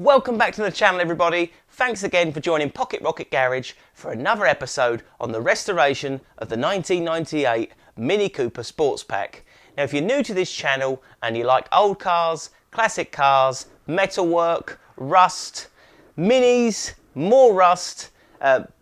Welcome back to the channel, everybody. Thanks again for joining Pocket Rocket Garage for another episode on the restoration of the 1998 Mini Cooper Sportspack. Now, if you're new to this channel and you like old cars, classic cars, metalwork, rust, minis, more rust,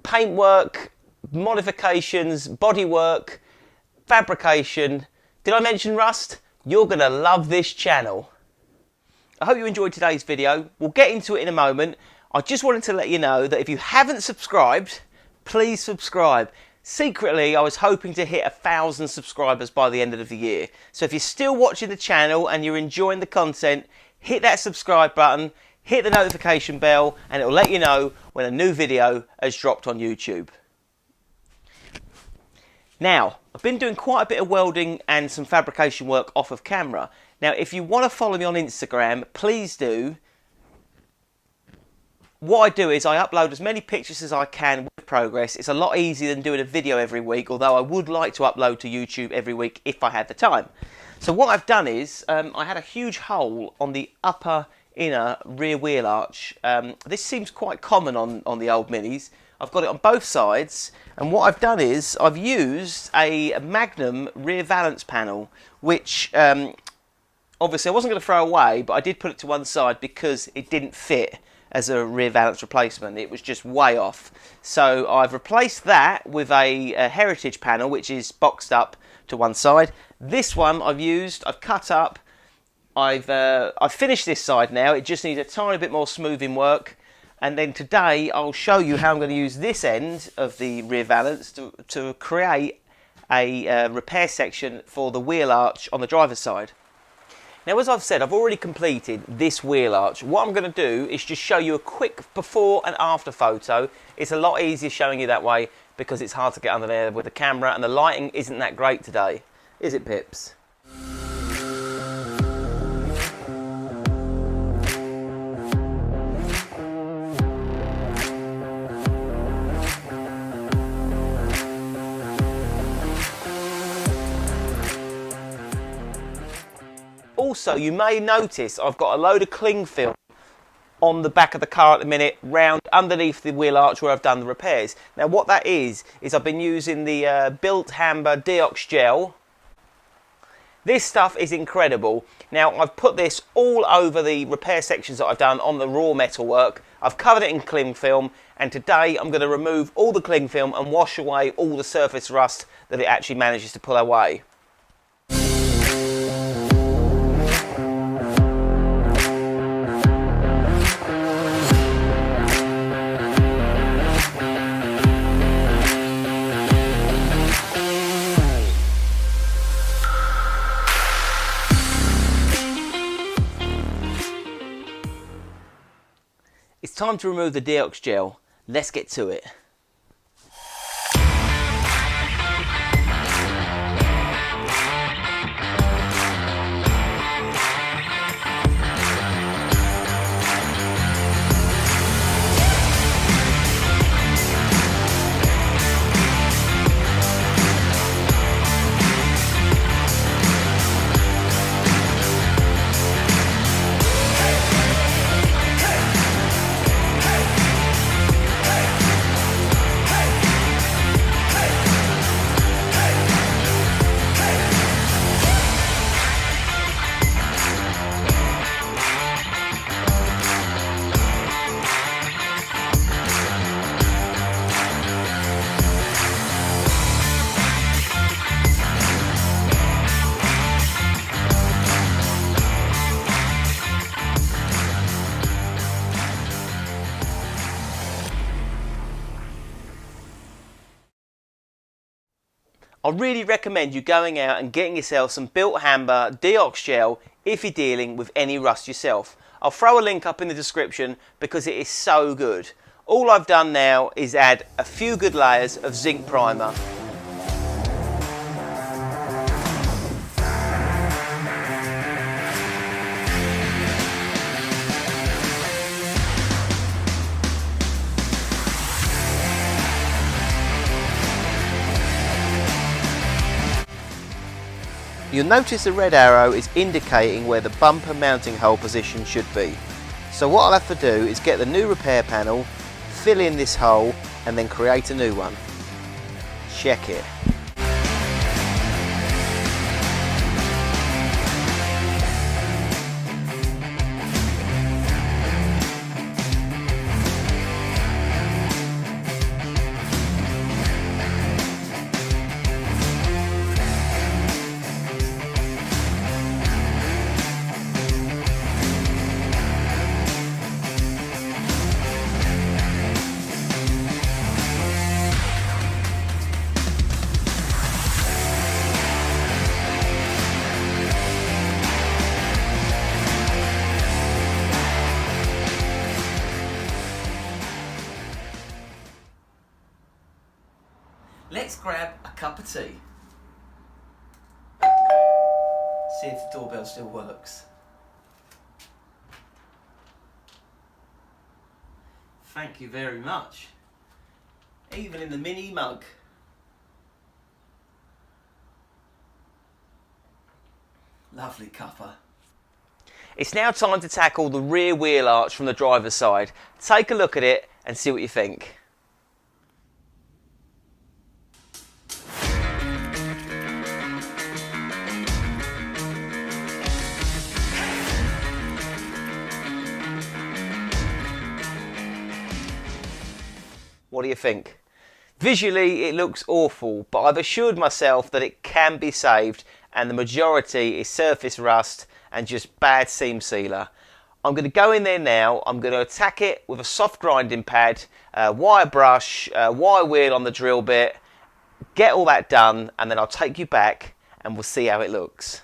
paintwork, modifications, bodywork, fabrication, did I mention rust? You're going to love this channel. I hope you enjoyed today's video. We'll get into it in a moment. I just wanted to let you know that if you haven't subscribed, please subscribe. Secretly, I was hoping to hit 1,000 subscribers by the end of the year. So if you're still watching the channel and you're enjoying the content, hit that subscribe button, hit the notification bell, and it'll let you know when a new video has dropped on YouTube. Now, I've been doing quite a bit of welding and some fabrication work off of camera. Now, if you want to follow me on Instagram, please do. What I do is I upload as many pictures as I can with progress. It's a lot easier than doing a video every week, although I would like to upload to YouTube every week if I had the time. So what I've done is, I had a huge hole on the upper inner rear wheel arch. This seems quite common on the old Minis. I've got it on both sides, and what I've done is I've used a Magnum rear valance panel, which obviously I wasn't going to throw away, but I did put it to one side because it didn't fit as a rear valance replacement. It was just way off. So I've replaced that with a Heritage panel, which is boxed up to one side. This one I've cut up. I've finished this side now. It just needs a tiny bit more smoothing work. And then today I'll show you how I'm going to use this end of the rear valance to create a repair section for the wheel arch on the driver's side. Now, as I've said, I've already completed this wheel arch. What I'm going to do is just show you a quick before and after photo. It's a lot easier showing you that way because it's hard to get under there with the camera and the lighting isn't that great today. Is it, Pips? Also, you may notice I've got a load of cling film on the back of the car at the minute, round underneath the wheel arch where I've done the repairs. Now, what that is I've been using the Built Hamber Deox Gel. This stuff is incredible. Now, I've put this all over the repair sections that I've done on the raw metal work. I've covered it in cling film, and today I'm going to remove all the cling film and wash away all the surface rust that it actually manages to pull away. It's time to remove the Deox gel. Let's get to it. I really recommend you going out and getting yourself some Built Hamber Deox Gel if you're dealing with any rust yourself. I'll throw a link up in the description because it is so good. All I've done now is add a few good layers of zinc primer. You'll notice the red arrow is indicating where the bumper mounting hole position should be. So what I'll have to do is get the new repair panel, fill in this hole, and then create a new one. Check it. Let's grab a cup of tea. See if the doorbell still works. Thank you very much. Even in the mini mug. Lovely cuppa. It's now time to tackle the rear wheel arch from the driver's side. Take a look at it and see what you think. What do you think? Visually it looks awful, but I've assured myself that it can be saved, and the majority is surface rust and just bad seam sealer. I'm going to go in there now. I'm going to attack it with a soft grinding pad, wire brush, wire wheel on the drill bit, get all that done, and then I'll take you back and we'll see how it looks.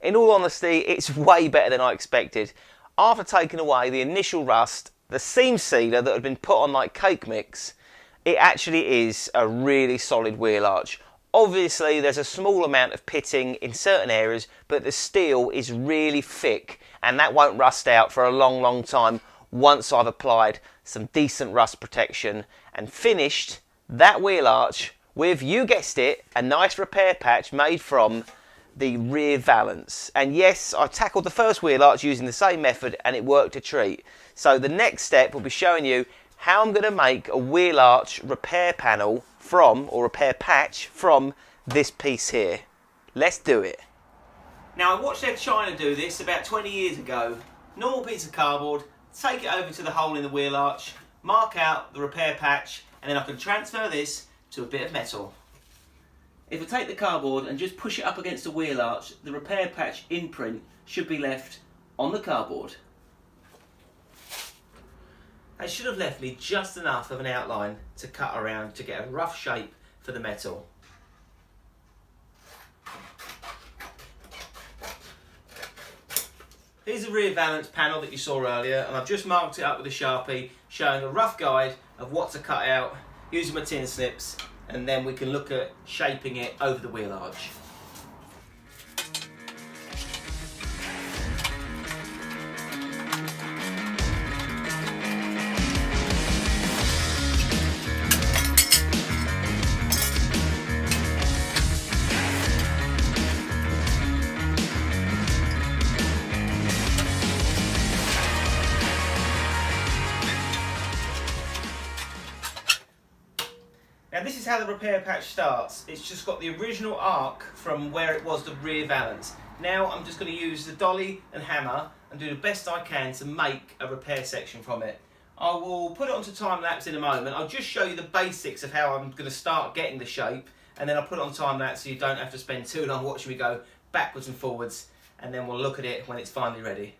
In all honesty, it's way better than I expected. After taking away the initial rust, the seam sealer that had been put on like cake mix, it actually is a really solid wheel arch. Obviously there's a small amount of pitting in certain areas, but the steel is really thick and that won't rust out for a long time once I've applied some decent rust protection and finished that wheel arch with, you guessed it, a nice repair patch made from the rear valance. And yes, I tackled the first wheel arch using the same method and it worked a treat. So the next step will be showing you how I'm going to make a wheel arch repair panel from, or repair patch from, this piece here. Let's do it. Now I watched Ed China do this about 20 years ago. Normal piece of cardboard, take it over to the hole in the wheel arch, mark out the repair patch, and then I can transfer this to a bit of metal. If I take the cardboard and just push it up against the wheel arch, the repair patch imprint should be left on the cardboard. It should have left me just enough of an outline to cut around to get a rough shape for the metal. Here's the rear valance panel that you saw earlier, and I've just marked it up with a Sharpie, showing a rough guide of what to cut out using my tin snips, and then we can look at shaping it over the wheel arch. Now this is how the repair patch starts. It's just got the original arc from where it was the rear valance. Now I'm just going to use the dolly and hammer and do the best I can to make a repair section from it. I will put it onto time lapse in a moment. I'll just show you the basics of how I'm going to start getting the shape, and then I'll put it on time lapse so you don't have to spend too long watching me go backwards and forwards, and then we'll look at it when it's finally ready.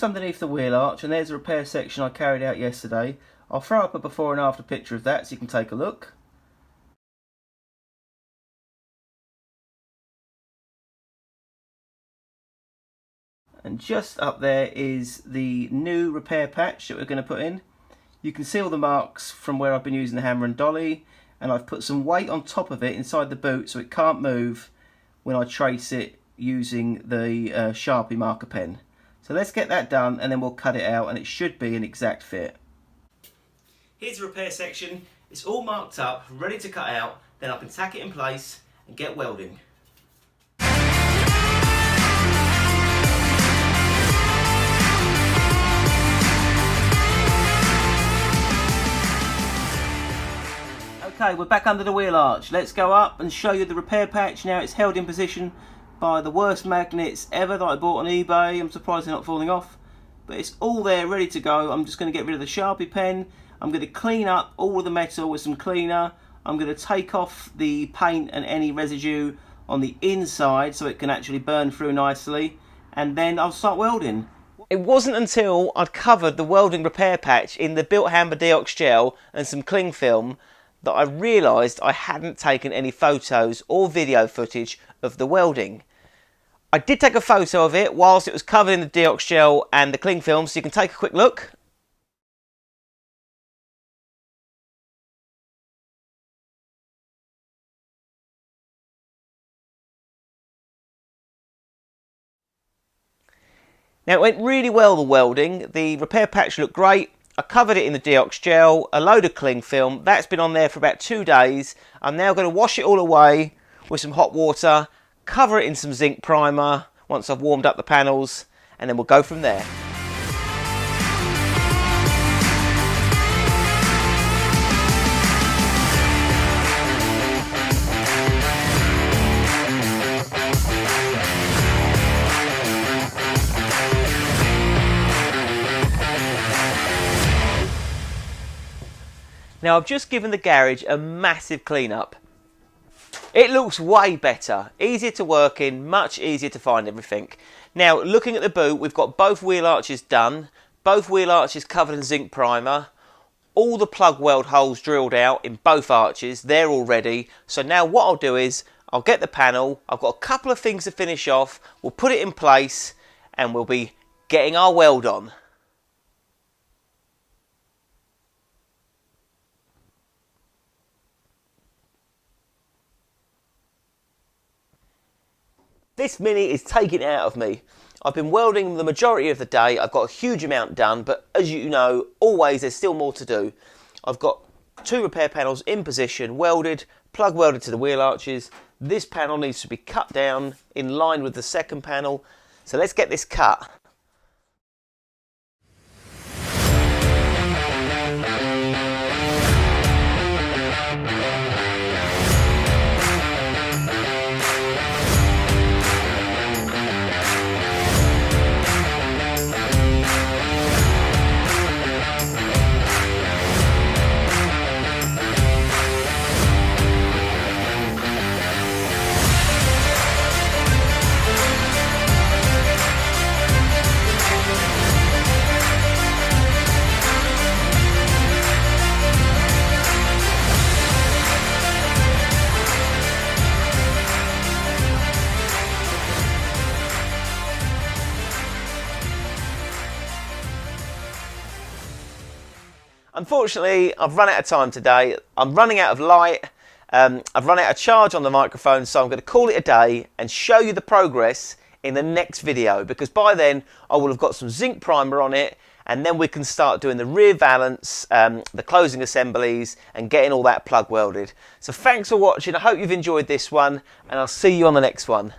just underneath the wheel arch, and there's a repair section I carried out yesterday. I'll throw up a before and after picture of that so you can take a look. And just up there is the new repair patch that we're going to put in. You can see all the marks from where I've been using the hammer and dolly, and I've put some weight on top of it inside the boot so it can't move when I trace it using the Sharpie marker pen. So let's get that done and then we'll cut it out, and it should be an exact fit. Here's the repair section. It's all marked up, ready to cut out. Then I can tack it in place and get welding. Okay, we're back under the wheel arch. Let's go up and show you the repair patch. Now it's held in position by the worst magnets ever that I bought on eBay. I'm surprised they're not falling off. But it's all there, ready to go. I'm just going to get rid of the Sharpie pen. I'm going to clean up all of the metal with some cleaner. I'm going to take off the paint and any residue on the inside so it can actually burn through nicely. And then I'll start welding. It wasn't until I'd covered the welding repair patch in the built hammer deox gel and some cling film that I realised I hadn't taken any photos or video footage of the welding. I did take a photo of it whilst it was covered in the deox gel and the cling film, so you can take a quick look. Now it went really well, the welding. The repair patch looked great. I covered it in the deox gel, a load of cling film. That's been on there for about 2 days. I'm now going to wash it all away with some hot water, cover it in some zinc primer once I've warmed up the panels, and then we'll go from there. Now I've just given the garage a massive clean up. It looks way better, easier to work in, much easier to find everything. Now looking at the boot, we've got both wheel arches done, both wheel arches covered in zinc primer, all the plug weld holes drilled out in both arches, they're all ready. So now what I'll do is, I'll get the panel, I've got a couple of things to finish off, we'll put it in place and we'll be getting our weld on. This Mini is taking it out of me. I've been welding the majority of the day. I've got a huge amount done, but as you know, always there's still more to do. I've got 2 repair panels in position, welded, plug welded to the wheel arches. This panel needs to be cut down in line with the second panel. So let's get this cut. Unfortunately, I've run out of time today. I'm running out of light. I've run out of charge on the microphone, so I'm going to call it a day and show you the progress in the next video, because by then I will have got some zinc primer on it, and then we can start doing the rear valance, the closing assemblies, and getting all that plug welded. So thanks for watching. I hope you've enjoyed this one, and I'll see you on the next one.